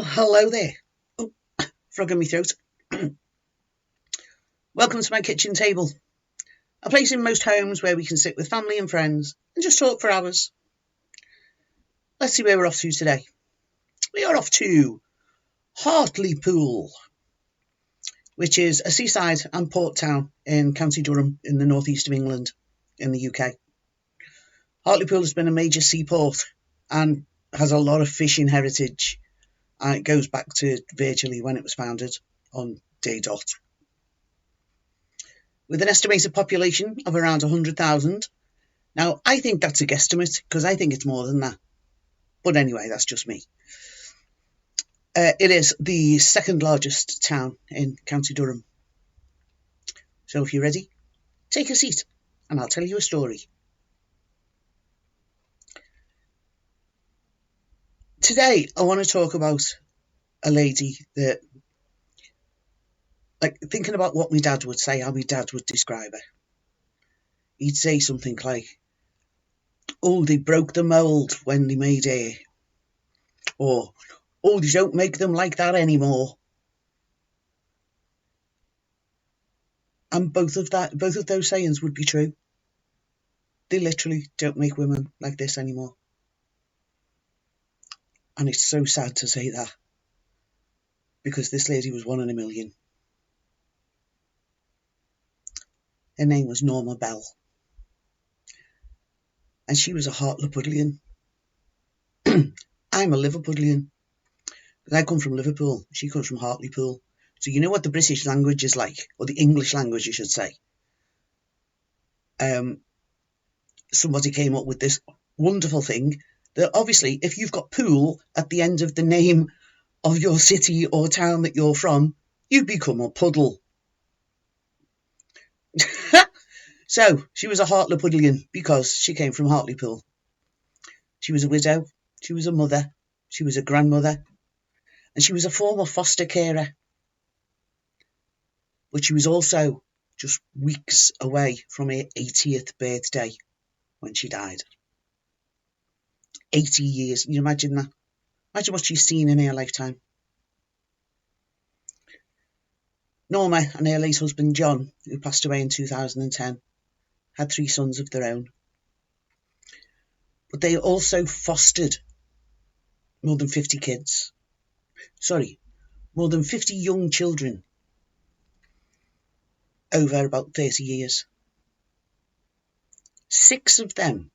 Well, hello there. Oh, frog in my throat. Welcome to my kitchen table, a place in most homes where we can sit with family and friends and just talk for hours. Let's see where we're off to today. We are off to Hartlepool, which is a seaside and port town in County Durham in the northeast of England in the UK. Hartlepool has been a major seaport and has a lot of fishing heritage. And it goes back to virtually when it was founded on day dot. With an estimated population of around 100,000. Now, I think that's a guesstimate because I think it's more than that. But anyway, that's just me. It is the second largest town in County Durham. So if you're ready, take a seat and I'll tell you a story. Today, I want to talk about a lady that, thinking about what my dad would say, how my dad would describe her. He'd say something like, oh, they broke the mould when they made her. Or, oh, they don't make them like that anymore. And both of those sayings would be true. They literally don't make women like this anymore. And it's so sad to say that, because this lady was one in a million. Her name was Norma Bell. And she was a Hartlepoolian. I'm a Liverpudlian. I come from Liverpool. She comes from Hartlepool. So you know what the British language is like, or the English language, you should say. Somebody came up with this wonderful thing that obviously if you've got pool at the end of the name of your city or town that you're from, you become a puddle. So she was a Hartlepoolian because she came from Hartlepool. She was a widow, she was a mother, she was a grandmother, and she was a former foster carer. But she was also just weeks away from her 80th birthday when she died. 80 years, can you imagine that? Imagine what she's seen in her lifetime. Norma and her late husband John, who passed away in 2010, had 3 sons of their own. But they also fostered more than 50 kids. More than 50 young children over about 30 years. 6 of them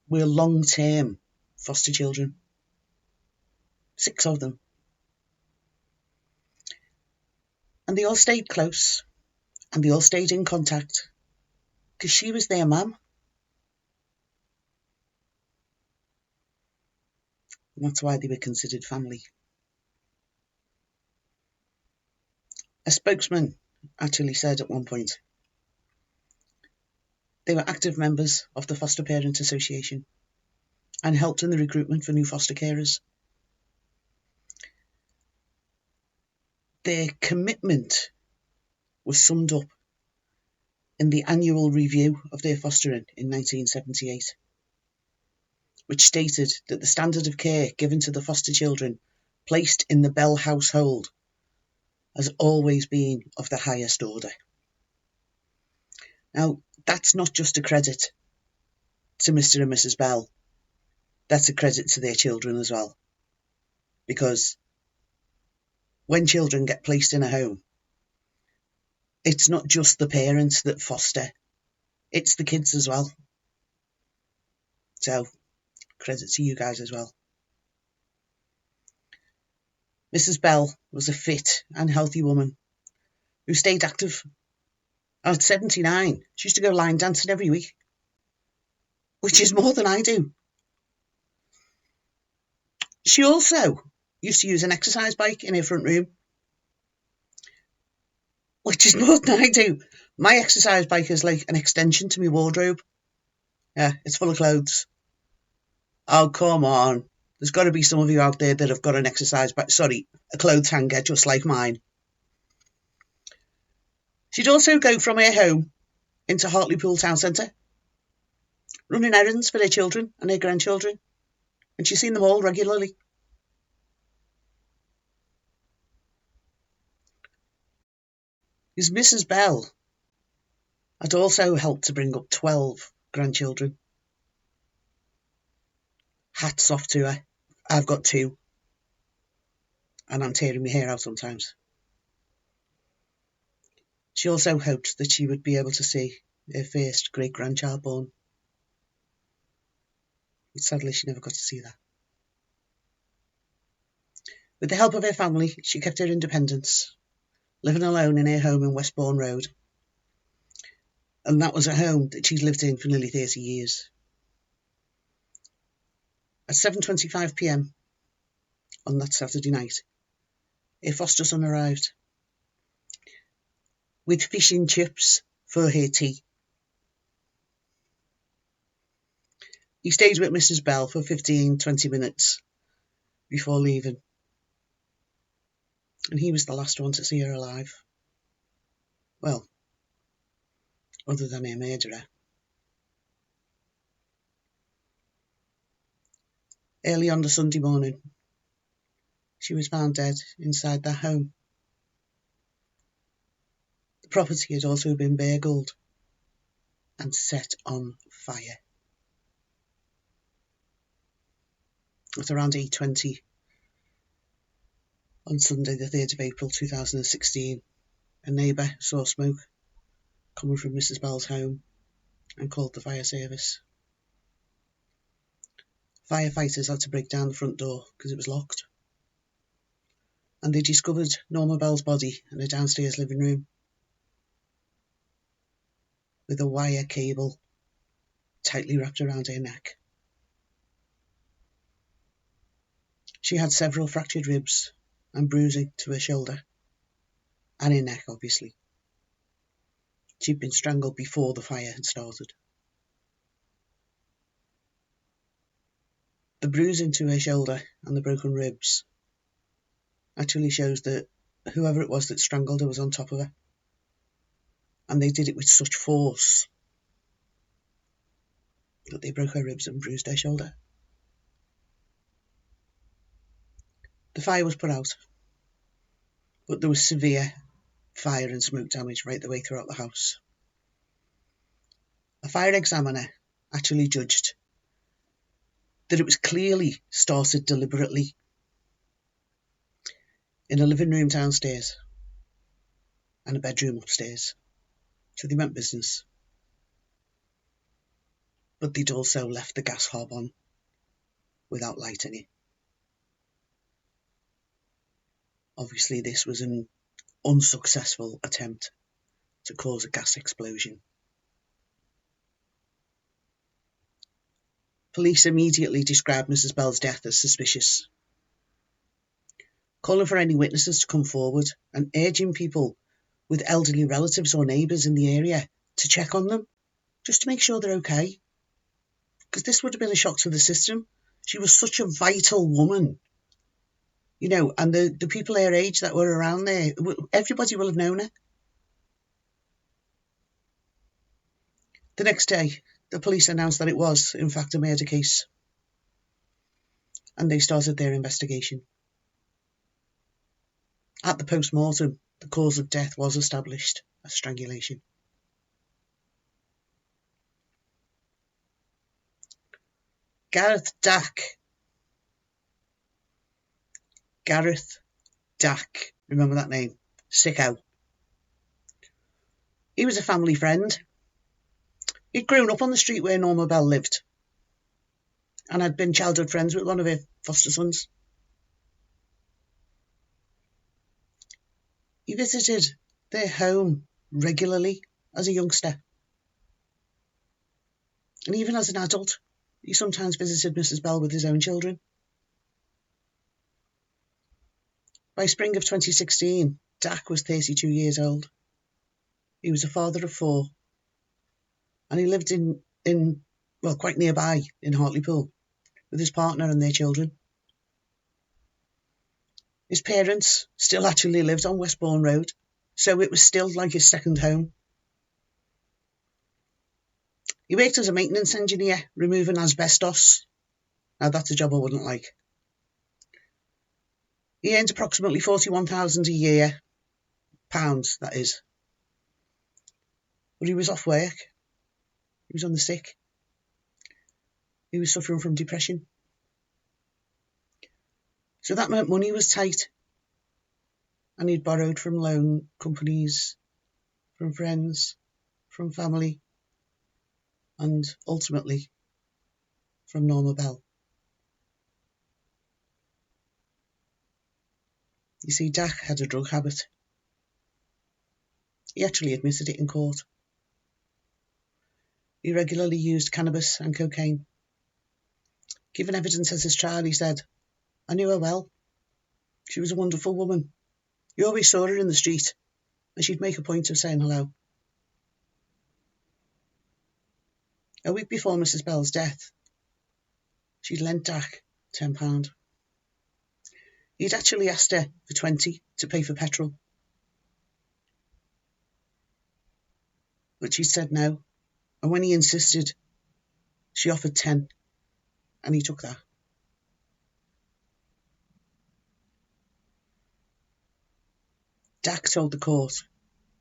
were long-term foster children. 6 of them. And they all stayed close, and they all stayed in contact, because she was their mum. And that's why they were considered family. A spokesman actually said at one point they were active members of the Foster Parent Association and helped in the recruitment for new foster carers. Their commitment was summed up in the annual review of their fostering in 1978, which stated that the standard of care given to the foster children placed in the Bell household has always been of the highest order. Now, that's not just a credit to Mr. and Mrs. Bell, that's a credit to their children as well. Because when children get placed in a home, it's not just the parents that foster, it's the kids as well. So, credit to you guys as well. Mrs. Bell was a fit and healthy woman who stayed active. At 79, she used to go line dancing every week, which is more than I do. She also used to use an exercise bike in her front room, which is more than I do. My exercise bike is like an extension to my wardrobe. Yeah, it's full of clothes. Oh, come on. There's got to be some of you out there that have got an exercise bike. Sorry, a clothes hanger just like mine. She'd also go from her home into Hartlepool town centre, running errands for her children and her grandchildren, and she's seen them all regularly. is Mrs. Bell had also helped to bring up 12 grandchildren. Hats off to her. I've got 2, and I'm tearing my hair out sometimes. She also hoped that she would be able to see her first great-grandchild born. But sadly, she never got to see that. With the help of her family, she kept her independence, living alone in her home in Westbourne Road. And that was a home that she'd lived in for nearly 30 years. At 7:25 p.m. on that Saturday night, her foster son arrived with fish and chips for her tea. He stayed with Mrs. Bell for 15-20 minutes before leaving, and he was the last one to see her alive. Well, other than her murderer. Early on the Sunday morning, she was found dead inside their home. The property had also been burgled and set on fire. At around 8:20 on Sunday the 3rd of April 2016, a neighbour saw smoke coming from Mrs. Bell's home and called the fire service. Firefighters had to break down the front door because it was locked, and they discovered Norma Bell's body in a downstairs living room with a wire cable tightly wrapped around her neck. She had several fractured ribs and bruising to her shoulder and her neck, obviously. She'd been strangled before the fire had started. The bruising to her shoulder and the broken ribs actually shows that whoever it was that strangled her was on top of her, and they did it with such force that they broke her ribs and bruised her shoulder. The fire was put out, but there was severe fire and smoke damage right the way throughout the house. A fire examiner actually judged that it was clearly started deliberately in a living room downstairs and a bedroom upstairs. So they meant business. But they'd also left the gas hob on without lighting it. Obviously, this was an unsuccessful attempt to cause a gas explosion. Police immediately described Mrs. Bell's death as suspicious, calling for any witnesses to come forward and urging people with elderly relatives or neighbours in the area to check on them, just to make sure they're okay. Because this would have been a shock to the system. She was such a vital woman, you know, and the people her age that were around there, everybody will have known her. The next day, the police announced that it was, in fact, a murder case, and they started their investigation. At the post-mortem, the cause of death was established as strangulation. Gareth Dack, remember that name? Sicko. He was a family friend. He'd grown up on the street where Norma Bell lived and had been childhood friends with one of her foster sons. He visited their home regularly as a youngster. And even as an adult, he sometimes visited Mrs. Bell with his own children. By spring of 2016, Dack was 32 years old. He was a father of 4, and he lived quite nearby in Hartlepool with his partner and their children. His parents still actually lived on Westbourne Road, so it was still like his second home. He worked as a maintenance engineer, removing asbestos. Now that's a job I wouldn't like. He earned approximately £41,000 a year, pounds that is, But he was off work. He was on the sick. He was suffering from depression. So that meant money was tight. And he'd borrowed from loan companies, from friends, from family, and ultimately from Norma Bell. You see, Dak had a drug habit. He actually admitted it in court. He regularly used cannabis and cocaine. Given evidence at his trial, he said, "I knew her well. She was a wonderful woman. You always saw her in the street, and she'd make a point of saying hello." A week before Mrs. Bell's death, she'd lent Dak £10. He'd actually asked her for 20 to pay for petrol. But she said no, and when he insisted, she offered 10, and he took that. Dak told the court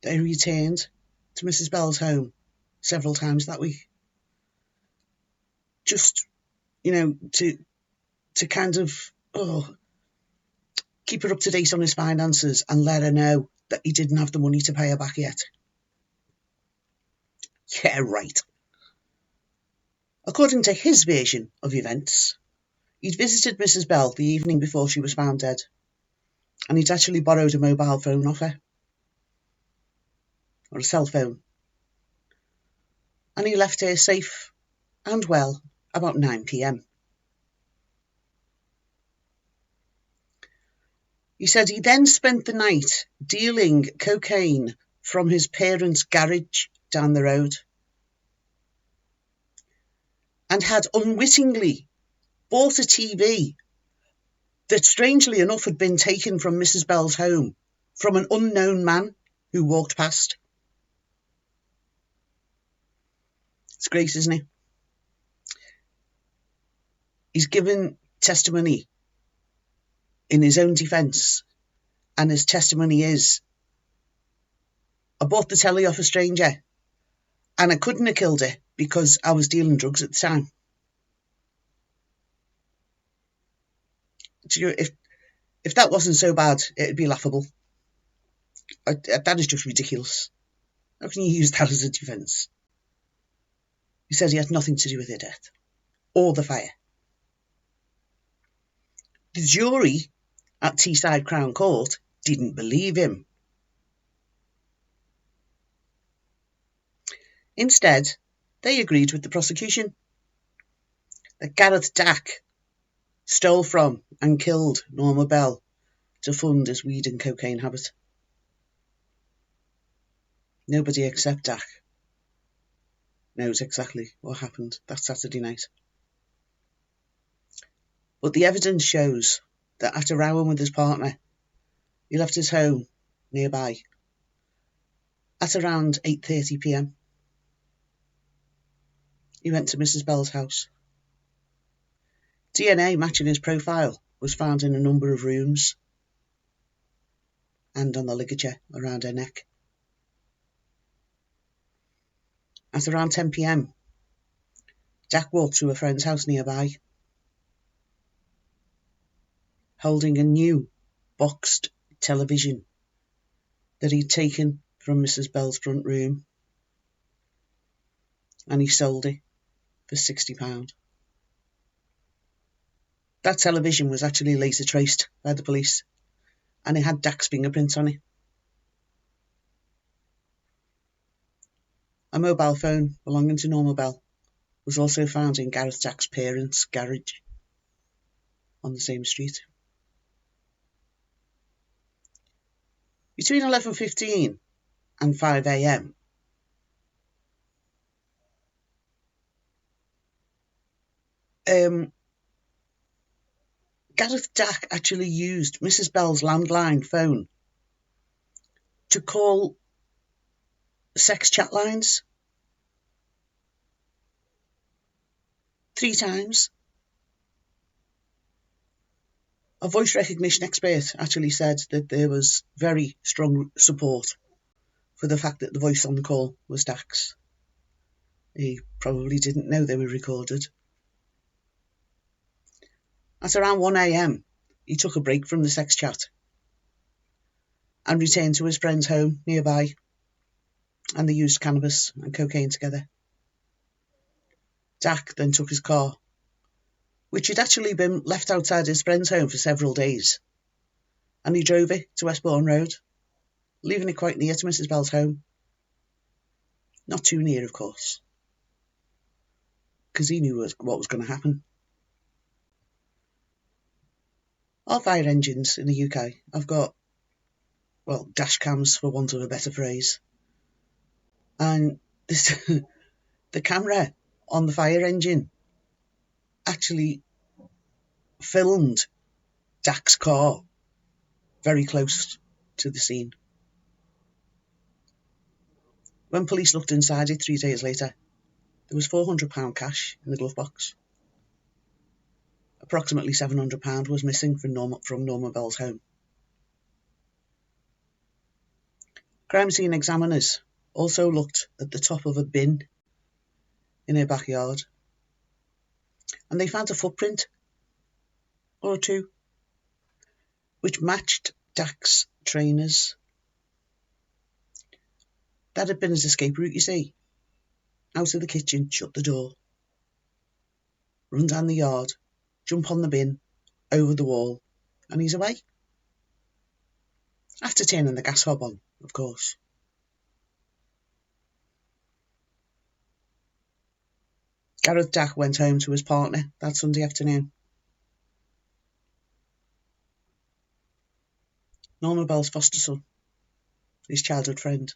that he returned to Mrs. Bell's home several times that week. Just, to kind of keep her up to date on his finances and let her know that he didn't have the money to pay her back yet. Yeah, right. According to his version of events, he'd visited Mrs. Bell the evening before she was found dead, and he'd actually borrowed a mobile phone off her, or a cell phone, and he left her safe and well about 9 p.m. He said he then spent the night dealing cocaine from his parents' garage down the road, and had unwittingly bought a TV that, strangely enough, had been taken from Mrs. Bell's home from an unknown man who walked past. It's great, isn't it? He's given testimony in his own defence, and his testimony is, "I bought the telly off a stranger, and I couldn't have killed her because I was dealing drugs at the time." If that wasn't so bad, it'd be laughable. That is just ridiculous. How can you use that as a defence? He said he had nothing to do with her death or the fire. The jury at Teesside Crown Court didn't believe him. Instead, they agreed with the prosecution that Gareth Dak stole from and killed Norma Bell to fund his weed and cocaine habit. Nobody except Dak knows exactly what happened that Saturday night. But the evidence shows that after rowing with his partner, he left his home nearby at around 8:30 p.m. He went to Mrs. Bell's house. DNA matching his profile was found in a number of rooms and on the ligature around her neck. At around 10 p.m, Dak walked to a friend's house nearby, holding a new boxed television that he'd taken from Mrs. Bell's front room, and he sold it for £60. That television was actually later traced by the police, and it had Dak's fingerprints on it. A mobile phone belonging to Norma Bell was also found in Gareth Dak's parents' garage on the same street. Between 11:15 and 5 a.m, Gareth Dak actually used Mrs. Bell's landline phone to call sex chat lines 3 times. A voice recognition expert actually said that there was very strong support for the fact that the voice on the call was Dax. He probably didn't know they were recorded. At around 1 a.m, he took a break from the sex chat and returned to his friend's home nearby, and they used cannabis and cocaine together. Dax then took his car, which had actually been left outside his friend's home for several days, and he drove it to Westbourne Road, leaving it quite near to Mrs. Bell's home. Not too near, of course, because he knew what was going to happen. Our fire engines in the UK have got, well, dash cams, for want of a better phrase. And this, the camera on the fire engine actually filmed Dax's car very close to the scene. When police looked inside it 3 days later, there was £400 cash in the glove box. Approximately £700 was missing from Norma Bell's home. Crime scene examiners also looked at the top of a bin in her backyard, and they found a footprint or two which matched Dax's trainers. That had been his escape route, you see. Out of the kitchen, shut the door, run down the yard, jump on the bin, over the wall, and he's away. After turning the gas hob on, of course. Gareth Dax went home to his partner that Sunday afternoon. Norma Bell's foster son, his childhood friend,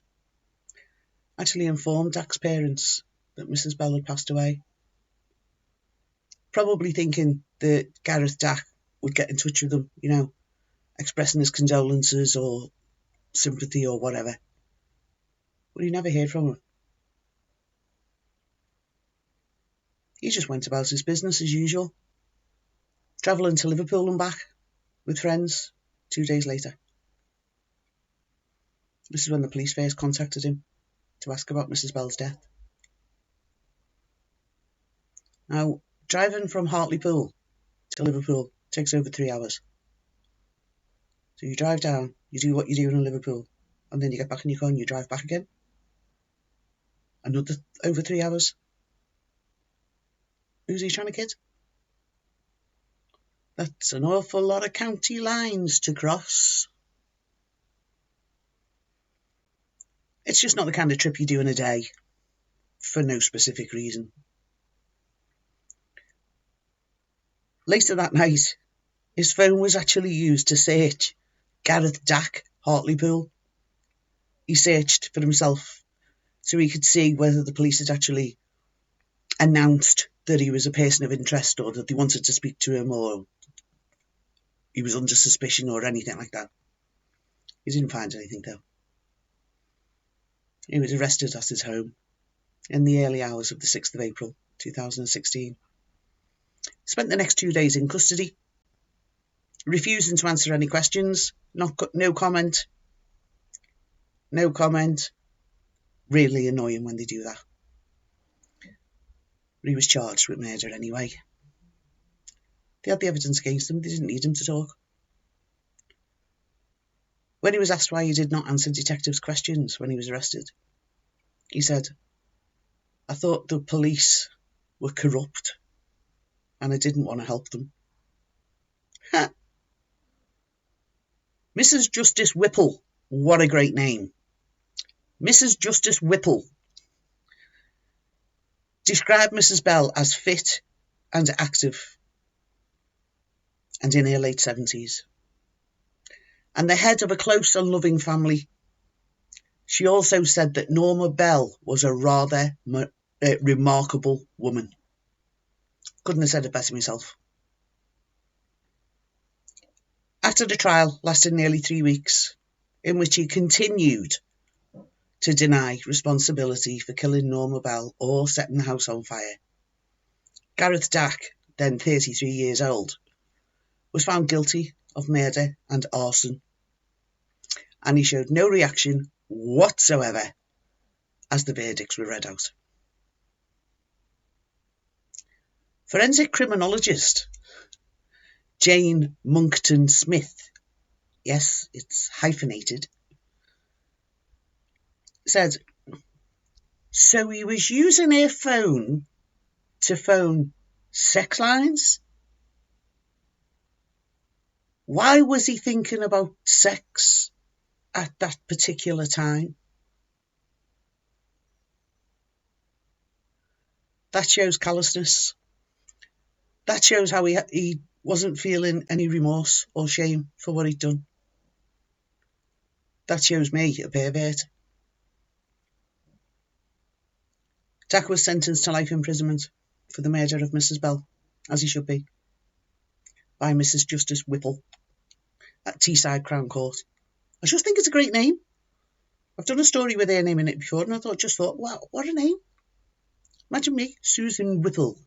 actually informed Dax's parents that Mrs. Bell had passed away, probably thinking that Gareth Dax would get in touch with them, expressing his condolences or sympathy or whatever. But he never heard from him. He just went about his business as usual, travelling to Liverpool and back with friends 2 days later. This is when the police first contacted him to ask about Mrs. Bell's death. Now, driving from Hartlepool to Liverpool takes over 3 hours. So you drive down, you do what you do in Liverpool, and then you get back in your car and you drive back again. Another over 3 hours. Who's he trying to kid? That's an awful lot of county lines to cross. It's just not the kind of trip you do in a day, for no specific reason. Later that night, his phone was actually used to search Gareth Dax, Hartlepool. He searched for himself so he could see whether the police had actually announced that he was a person of interest, or that they wanted to speak to him, or he was under suspicion or anything like that. He didn't find anything though. He was arrested at his home in the early hours of the 6th of April 2016. Spent the next 2 days in custody, refusing to answer any questions. No comment. No comment. Really annoying when they do that. But he was charged with murder anyway. They had the evidence against him. They didn't need him to talk. When he was asked why he did not answer detectives' questions when he was arrested, he said, "I thought the police were corrupt and I didn't want to help them." Ha! Mrs. Justice Whipple, what a great name. Mrs. Justice Whipple described Mrs. Bell as fit and active and in her late 70s, and the head of a close and loving family. She also said that Norma Bell was a rather remarkable woman. Couldn't have said it better myself. After the trial lasted nearly 3 weeks, in which he continued to deny responsibility for killing Norma Bell or setting the house on fire, Gareth Dax, then 33 years old, was found guilty of murder and arson, and he showed no reaction whatsoever as the verdicts were read out. Forensic criminologist Jane Monckton Smith, yes, it's hyphenated, said, so he was using her phone to phone sex lines? Why was he thinking about sex at that particular time? That shows callousness. That shows how he wasn't feeling any remorse or shame for what he'd done. That shows me a pervert. Jack was sentenced to life imprisonment for the murder of Mrs. Bell, as he should be, by Mrs. Justice Whipple at Teesside Crown Court. I just think it's a great name. I've done a story with her name in it before, and I just thought, wow, what a name. Imagine me, Susan Whipple.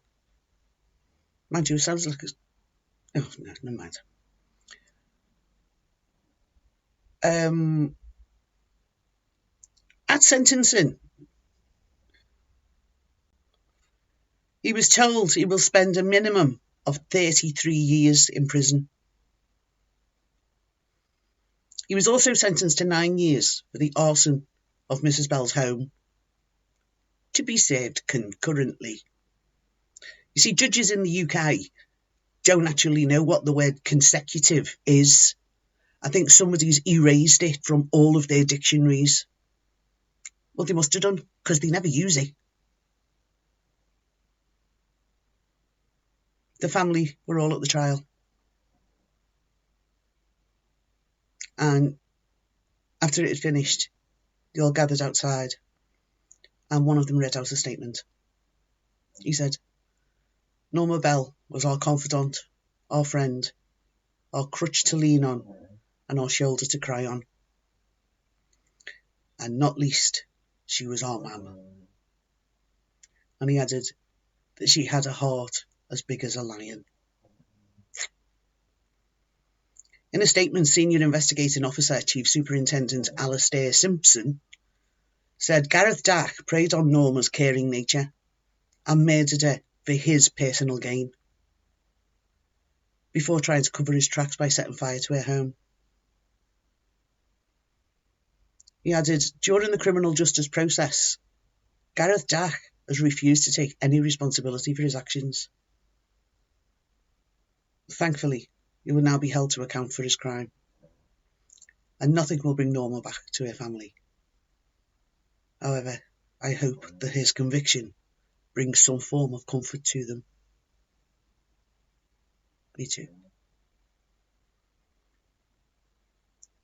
Mind you, it sounds like oh, no, never mind. At sentencing, he was told he will spend a minimum of 33 years in prison. He was also sentenced to 9 years for the arson of Mrs. Bell's home, to be served concurrently. You see, judges in the UK don't actually know what the word consecutive is. I think somebody's erased it from all of their dictionaries. Well, they must have done, because they never use it. The family were all at the trial. And after it had finished, they all gathered outside, and one of them read out a statement. He said, Norma Bell was our confidant, our friend, our crutch to lean on, and our shoulder to cry on. And not least, she was our mum. And he added that she had a heart as big as a lion. In a statement, Senior Investigating Officer Chief Superintendent Alastair Simpson said Gareth Dack preyed on Norma's caring nature and murdered her for his personal gain, before trying to cover his tracks by setting fire to her home. He added, during the criminal justice process, Gareth Dack has refused to take any responsibility for his actions. Thankfully, he will now be held to account for his crime, and nothing will bring Norma back to her family. However, I hope that his conviction brings some form of comfort to them. Me too.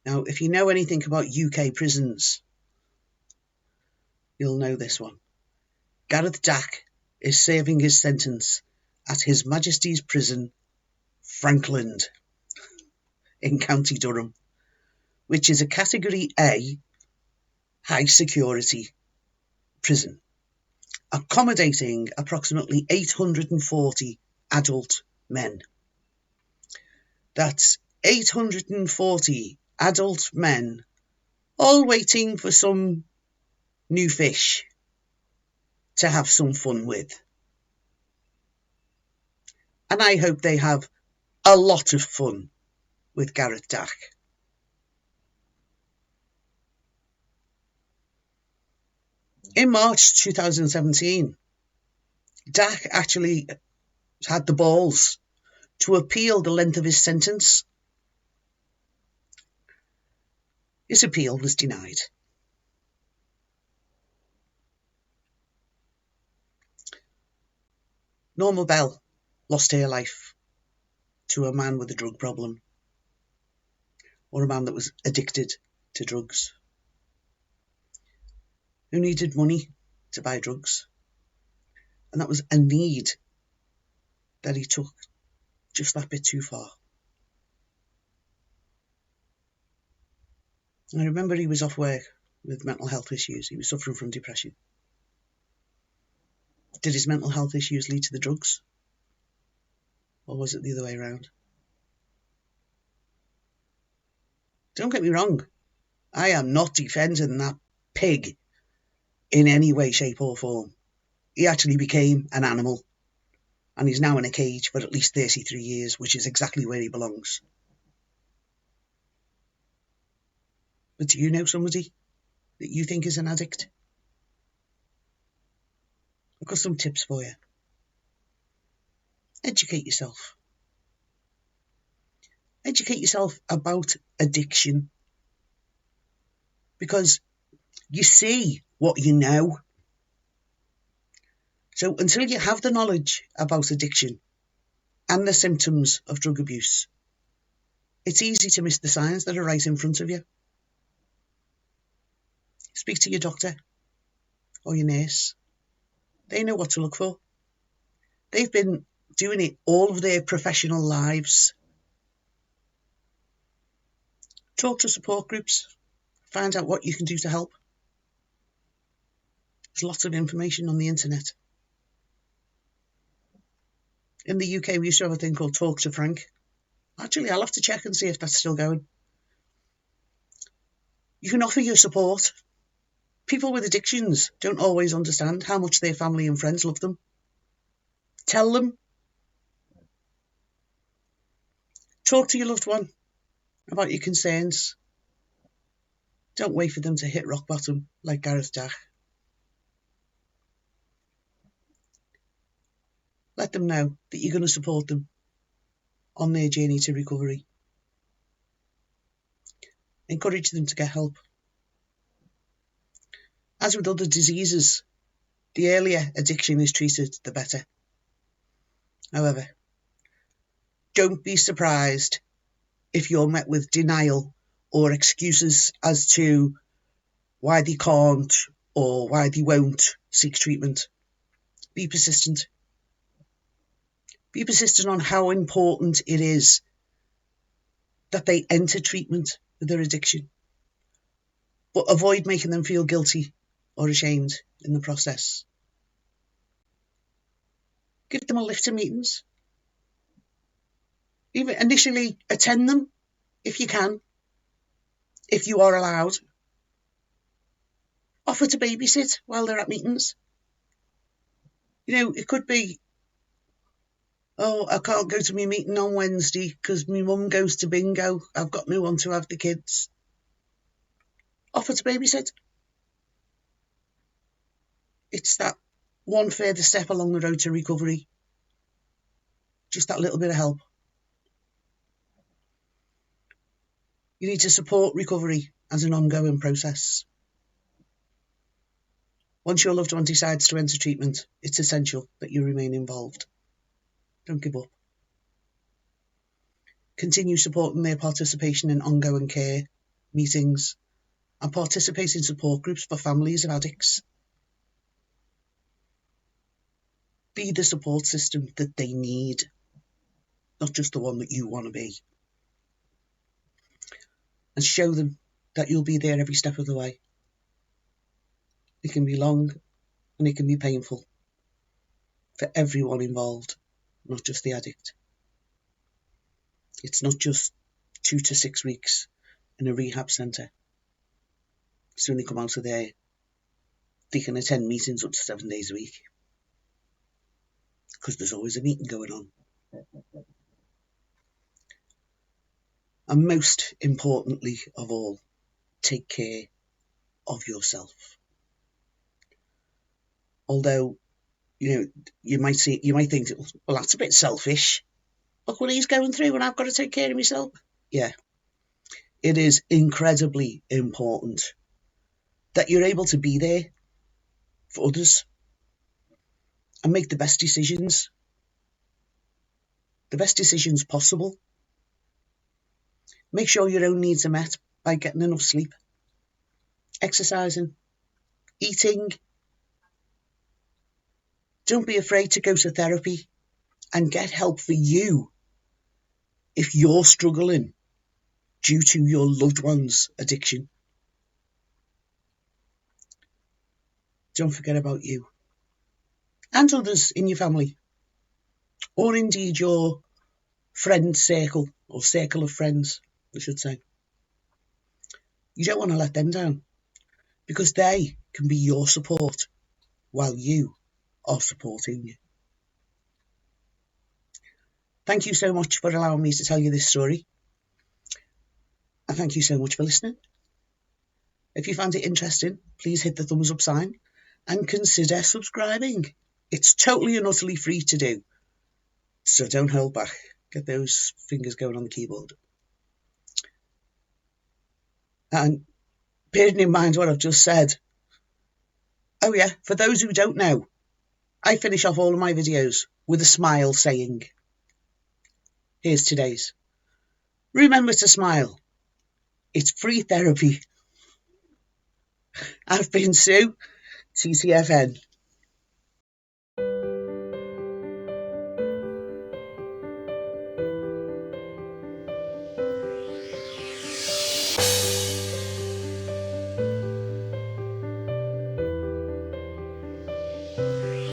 Now, if you know anything about UK prisons, you'll know this one. Gareth Dack is serving his sentence at His Majesty's Prison, Frankland, in County Durham, which is a Category A high security prison, accommodating approximately 840 adult men. That's 840 adult men, all waiting for some new fish to have some fun with. And I hope they have a lot of fun with Gareth Dack. In March 2017, Dack actually had the balls to appeal the length of his sentence. His appeal was denied. Norma Bell lost her life to a man with a drug problem, or a man that was addicted to drugs, who needed money to buy drugs. And that was a need that he took just that bit too far. I remember he was off work with mental health issues. He was suffering from depression. Did his mental health issues lead to the drugs? Or was it the other way around? Don't get me wrong. I am not defending that pig in any way, shape or form. He actually became an animal and he's now in a cage for at least 33 years, which is exactly where he belongs. But do you know somebody that you think is an addict? I've got some tips for you. Educate yourself. Educate yourself about addiction, because you see what you know. So until you have the knowledge about addiction and the symptoms of drug abuse, it's easy to miss the signs that are right in front of you. Speak to your doctor or your nurse. They know what to look for. They've been doing it all of their professional lives. Talk to support groups. Find out what you can do to help. There's lots of information on the internet. In the UK, we used to have a thing called Talk to Frank. Actually, I'll have to check and see if that's still going. You can offer your support. People with addictions don't always understand how much their family and friends love them. Tell them. Talk to your loved one about your concerns. Don't wait for them to hit rock bottom like Gareth Dack. Let them know that you're going to support them on their journey to recovery. Encourage them to get help. As with other diseases, the earlier addiction is treated, the better. However, don't be surprised if you're met with denial or excuses as to why they can't or why they won't seek treatment. Be persistent. Be persistent on how important it is that they enter treatment with their addiction, but avoid making them feel guilty or ashamed in the process. Give them a lift to meetings. Even initially attend them if you can, if you are allowed. Offer to babysit while they're at meetings. You know, it could be, oh, I can't go to my meeting on Wednesday because my mum goes to bingo. I've got no one to have the kids. Offer to babysit. It's that one further step along the road to recovery. Just that little bit of help. You need to support recovery as an ongoing process. Once your loved one decides to enter treatment, it's essential that you remain involved. Don't give up. Continue supporting their participation in ongoing care, meetings, and participate in support groups for families of addicts. Be the support system that they need, not just the one that you want to be. And show them that you'll be there every step of the way. It can be long and it can be painful for everyone involved, not just the addict. It's not just 2 to 6 weeks in a rehab centre. So when they come out of there, they can attend meetings up to 7 days a week, because there's always a meeting going on. And most importantly of all, take care of yourself. Although, you might think, well, that's a bit selfish. Look what he's going through and I've got to take care of myself. Yeah, it is incredibly important that you're able to be there for others and make the best decisions possible. Make sure your own needs are met by getting enough sleep, exercising, eating. Don't be afraid to go to therapy and get help for you if you're struggling due to your loved one's addiction. Don't forget about you and others in your family, or indeed your friend circle, or circle of friends, I should say. You don't want to let them down, because they can be your support while you are supporting you. Thank you so much for allowing me to tell you this story. And thank you so much for listening. If you found it interesting, please hit the thumbs up sign and consider subscribing. It's totally and utterly free to do. So don't hold back. Get those fingers going on the keyboard. And bearing in mind what I've just said, oh yeah, for those who don't know, I finish off all of my videos with a smile saying, here's today's. Remember to smile. It's free therapy. I've been Sue, TTFN.